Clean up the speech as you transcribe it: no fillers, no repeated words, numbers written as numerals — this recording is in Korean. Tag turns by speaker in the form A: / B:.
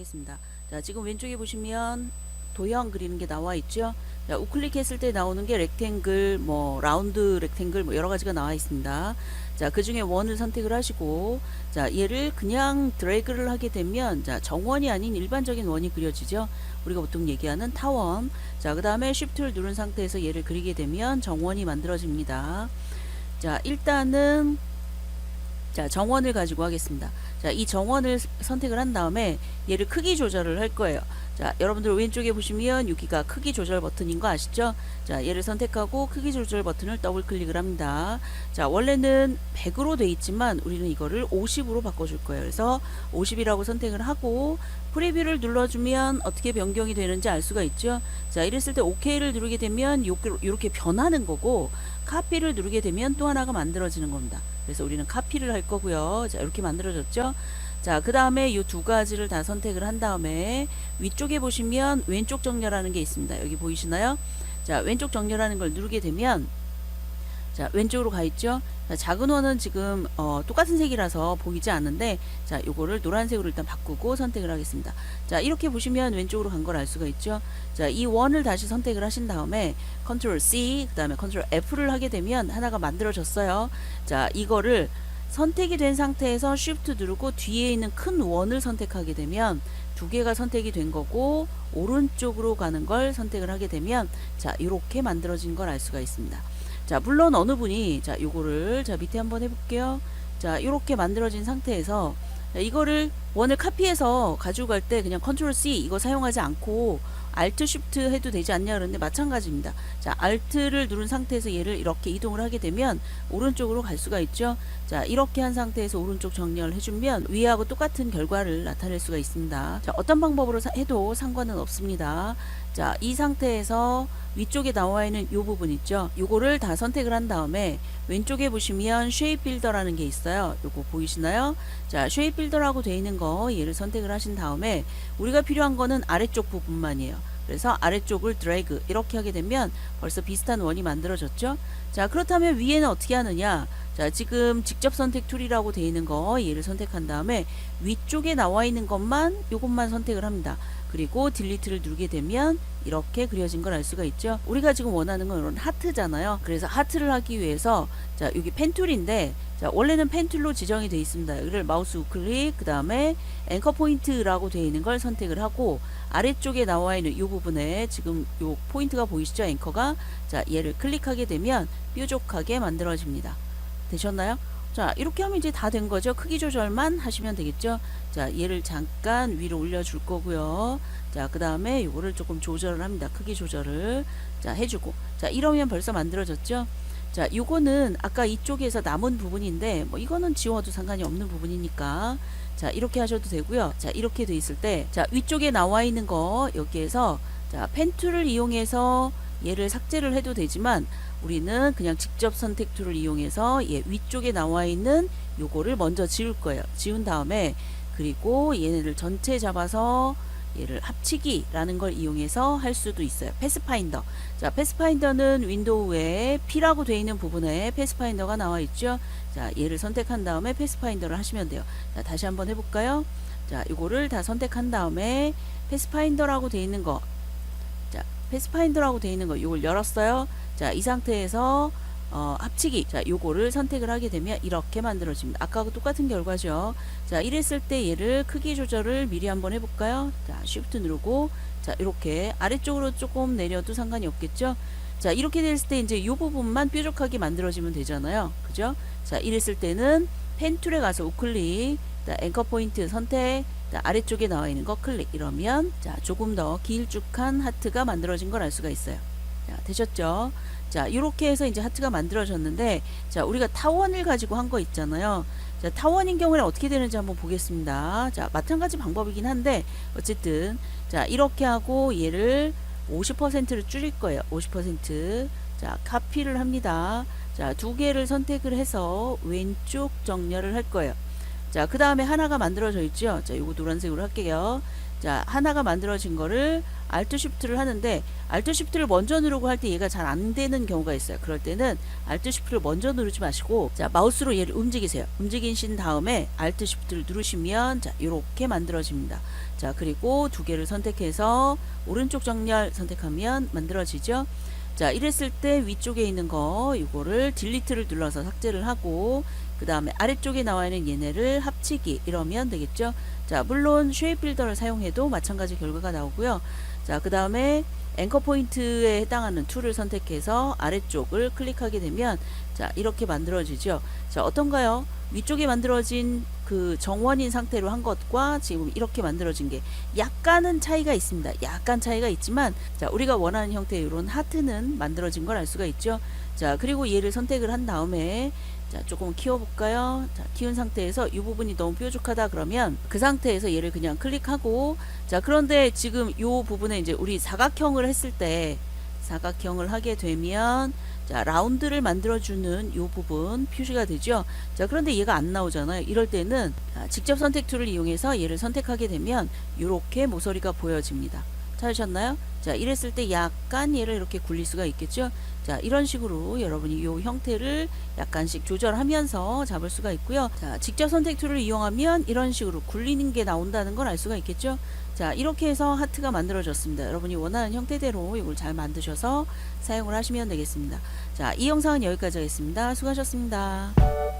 A: 하겠습니다. 자, 지금 왼쪽에 보시면 도형 그리는 게 나와 있죠. 자, 우클릭 했을 때 나오는 게 렉탱글, 뭐 라운드 렉탱글, 뭐 여러 가지가 나와 있습니다. 자, 그 중에 원을 선택을 하시고, 자, 얘를 그냥 드래그를 하게 되면, 자, 정원이 아닌 일반적인 원이 그려지죠. 우리가 보통 얘기하는 타원. 자, 그 다음에 Shift를 누른 상태에서 얘를 그리게 되면 정원이 만들어집니다. 자, 일단은 자, 정원을 가지고 하겠습니다. 자, 이 정원을 선택을 한 다음에 얘를 크기 조절을 할 거예요. 자, 여러분들 왼쪽에 보시면 여기가 크기 조절 버튼인 거 아시죠? 자, 얘를 선택하고 크기 조절 버튼을 더블 클릭을 합니다. 자, 원래는 100으로 돼 있지만 우리는 이거를 50으로 바꿔줄 거예요. 그래서 50이라고 선택을 하고 프리뷰를 눌러주면 어떻게 변경이 되는지 알 수가 있죠. 자, 이랬을 때 OK를 누르게 되면 이렇게 변하는 거고, 카피를 누르게 되면 또 하나가 만들어지는 겁니다. 그래서 우리는 카피를 할 거고요. 자, 이렇게 만들어졌죠. 자, 그 다음에 이 두 가지를 다 선택을 한 다음에 위쪽에 보시면 왼쪽 정렬하는 게 있습니다. 여기 보이시나요? 자, 왼쪽 정렬하는 걸 누르게 되면, 자, 왼쪽으로 가 있죠. 자, 작은 원은 지금 똑같은 색이라서 보이지 않는데, 자, 요거를 노란색으로 일단 바꾸고 선택을 하겠습니다. 자, 이렇게 보시면 왼쪽으로 간 걸 알 수가 있죠. 자, 이 원을 다시 선택을 하신 다음에 컨트롤 C, 그 다음에 컨트롤 F를 하게 되면 하나가 만들어졌어요. 자, 이거를 선택이 된 상태에서 Shift 누르고 뒤에 있는 큰 원을 선택하게 되면 두 개가 선택이 된 거고, 오른쪽으로 가는 걸 선택을 하게 되면, 자, 이렇게 만들어진 걸 알 수가 있습니다. 자, 물론 어느 분이, 자, 요거를, 자, 밑에 한번 해볼게요. 자, 요렇게 만들어진 상태에서, 자, 이거를 원을 카피해서 가지고 갈 때 그냥 컨트롤 C 이거 사용하지 않고 Alt Shift 해도 되지 않냐 그러는데 마찬가지입니다. 자, Alt를 누른 상태에서 얘를 이렇게 이동을 하게 되면 오른쪽으로 갈 수가 있죠. 자, 이렇게 한 상태에서 오른쪽 정렬을 해주면 위하고 똑같은 결과를 나타낼 수가 있습니다. 자, 어떤 방법으로 해도 상관은 없습니다. 자, 이 상태에서 위쪽에 나와 있는 이 부분 있죠. 요거를 다 선택을 한 다음에 왼쪽에 보시면 Shape Builder라는 게 있어요. 요거 보이시나요? 자, Shape Builder라고 되어 있는 거 얘를 선택을 하신 다음에 우리가 필요한 거는 아래쪽 부분만이에요. 그래서 아래쪽을 드래그 이렇게 하게 되면 벌써 비슷한 원이 만들어졌죠. 자, 그렇다면 위에는 어떻게 하느냐? 자, 지금 직접 선택 툴이라고 되어 있는 거 얘를 선택한 다음에 위쪽에 나와 있는 것만 요것만 선택을 합니다. 그리고 딜리트를 누르게 되면 이렇게 그려진 걸 알 수가 있죠. 우리가 지금 원하는 건 이런 하트잖아요. 그래서 하트를 하기 위해서, 자, 여기 펜 툴인데, 자, 원래는 펜 툴로 지정이 되어 있습니다. 여기를 마우스 우클릭, 그 다음에 앵커 포인트라고 되어 있는 걸 선택을 하고 아래쪽에 나와 있는 이 부분에 지금 이 포인트가 보이시죠? 앵커가. 자, 얘를 클릭하게 되면 뾰족하게 만들어집니다. 되셨나요? 자, 이렇게 하면 이제 다 된 거죠. 크기 조절만 하시면 되겠죠. 자, 얘를 잠깐 위로 올려줄 거고요. 자, 그 다음에 이거를 조금 조절을 합니다. 크기 조절을. 자, 해주고. 자, 이러면 벌써 만들어졌죠. 자, 요거는 아까 이쪽에서 남은 부분인데, 뭐 이거는 지워도 상관이 없는 부분이니까. 자, 이렇게 하셔도 되고요. 자, 이렇게 돼 있을 때, 자, 위쪽에 나와 있는 거, 여기에서, 자, 펜 툴을 이용해서 얘를 삭제를 해도 되지만, 우리는 그냥 직접 선택 툴을 이용해서 얘 위쪽에 나와 있는 요거를 먼저 지울 거예요. 지운 다음에 그리고 얘네를 전체 잡아서 얘를 합치기라는 걸 이용해서 할 수도 있어요. 패스파인더. 자, 패스파인더는 윈도우에 P라고 되어 있는 부분에 패스파인더가 나와 있죠. 자, 얘를 선택한 다음에 패스파인더를 하시면 돼요. 자, 다시 한번 해볼까요? 자, 요거를 다 선택한 다음에 패스파인더라고 되어 있는 거, 자, 패스파인더라고 되어 있는 거 요걸 열었어요. 자, 이 상태에서 합치기. 자, 요거를 선택을 하게 되면 이렇게 만들어집니다. 아까하고 똑같은 결과죠. 자, 이랬을 때 얘를 크기 조절을 미리 한번 해볼까요? 자, Shift 누르고, 자, 이렇게 아래쪽으로 조금 내려도 상관이 없겠죠? 자, 이렇게 됐을 때 이제 요 부분만 뾰족하게 만들어지면 되잖아요. 그죠? 자, 이랬을 때는 펜 툴에 가서 우클릭, 앵커 포인트 선택, 아래쪽에 나와 있는 거 클릭. 이러면, 자, 조금 더 길쭉한 하트가 만들어진 걸 알 수가 있어요. 자, 되셨죠? 자, 이렇게 해서 이제 하트가 만들어졌는데, 자, 우리가 타원을 가지고 한 거 있잖아요. 자, 타원인 경우에는 어떻게 되는지 한번 보겠습니다. 자, 마찬가지 방법이긴 한데, 어쨌든, 자, 이렇게 하고 얘를 50%를 줄일 거예요. 50%. 자, 카피를 합니다. 자, 두 개를 선택을 해서 왼쪽 정렬을 할 거예요. 자, 그 다음에 하나가 만들어져 있죠. 자, 요거 노란색으로 할게요. 자, 하나가 만들어진 거를 Alt Shift를 하는데 Alt Shift를 먼저 누르고 할 때 얘가 잘 안 되는 경우가 있어요. 그럴 때는 Alt Shift를 먼저 누르지 마시고 자 마우스로 얘를 움직이세요. 움직이신 다음에 Alt Shift를 누르시면 자 이렇게 만들어집니다. 자 그리고 두 개를 선택해서 오른쪽 정렬 선택하면 만들어지죠. 자 이랬을 때 위쪽에 있는 거 이거를 딜리트를 눌러서 삭제를 하고 그 다음에 아래쪽에 나와 있는 얘네를 합치기 이러면 되겠죠. 자 물론 쉐입 빌더를 사용해도 마찬가지 결과가 나오고요. 자 그 다음에 앵커 포인트에 해당하는 툴을 선택해서 아래쪽을 클릭하게 되면 자 이렇게 만들어지죠. 자 어떤가요? 위쪽에 만들어진 그 정원인 상태로 한 것과 지금 이렇게 만들어진 게 약간은 차이가 있습니다. 약간 차이가 있지만 자 우리가 원하는 형태의 이런 하트는 만들어진 걸 알 수가 있죠. 자 그리고 얘를 선택을 한 다음에 자 조금 키워볼까요? 자 키운 상태에서 이 부분이 너무 뾰족하다 그러면 그 상태에서 얘를 그냥 클릭하고 자 그런데 지금 이 부분에 이제 우리 사각형을 했을 때 사각형을 하게 되면 자 라운드를 만들어주는 이 부분 표시가 되죠. 자 그런데 얘가 안 나오잖아요. 이럴 때는 직접 선택 툴을 이용해서 얘를 선택하게 되면 이렇게 모서리가 보여집니다. 찾으셨나요? 자 이랬을 때 약간 얘를 이렇게 굴릴 수가 있겠죠. 자 이런 식으로 여러분이 이 형태를 약간씩 조절하면서 잡을 수가 있고요. 자 직접 선택 툴을 이용하면 이런 식으로 굴리는 게 나온다는 걸 알 수가 있겠죠. 자 이렇게 해서 하트가 만들어졌습니다. 여러분이 원하는 형태대로 이걸 잘 만드셔서 사용을 하시면 되겠습니다. 자 이 영상은 여기까지 하겠습니다. 수고하셨습니다.